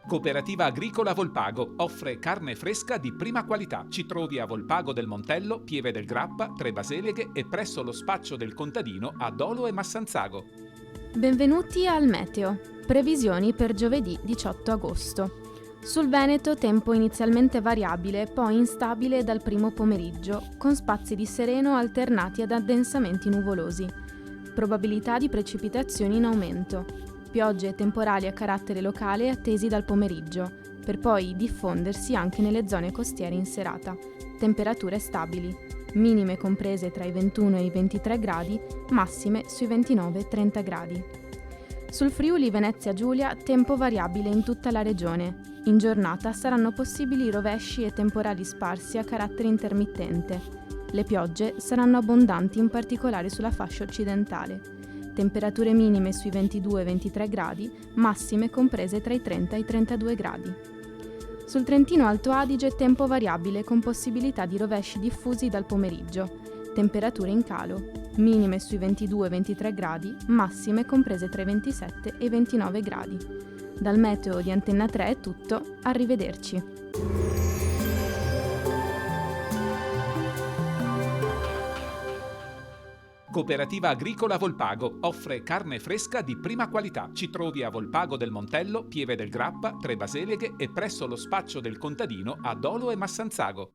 Cooperativa Agricola Volpago offre carne fresca di prima qualità. Ci trovi a Volpago del Montello, Pieve del Grappa, Tre Baseleghe e presso lo spaccio del contadino a Dolo e Massanzago. Benvenuti al Meteo. Previsioni per giovedì 18 agosto. Sul Veneto tempo inizialmente variabile, poi instabile dal primo pomeriggio, con spazi di sereno alternati ad addensamenti nuvolosi. Probabilità di precipitazioni in aumento. Piogge e temporali a carattere locale attesi dal pomeriggio, per poi diffondersi anche nelle zone costiere in serata. Temperature stabili. Minime comprese tra i 21 e i 23 gradi, massime sui 29 e 30 gradi. Sul Friuli Venezia Giulia tempo variabile in tutta la regione. In giornata saranno possibili rovesci e temporali sparsi a carattere intermittente. Le piogge saranno abbondanti in particolare sulla fascia occidentale. Temperature minime sui 22 e 23 gradi, massime comprese tra i 30 e i 32 gradi. Sul Trentino Alto Adige tempo variabile con possibilità di rovesci diffusi dal pomeriggio. Temperature in calo, minime sui 22 e 23 gradi, massime comprese tra i 27 e i 29 gradi. Dal meteo di Antenna 3 è tutto, arrivederci. Cooperativa Agricola Volpago offre carne fresca di prima qualità. Ci trovi a Volpago del Montello, Pieve del Grappa, Tre Baseleghe e presso lo spaccio del contadino a Dolo e Massanzago.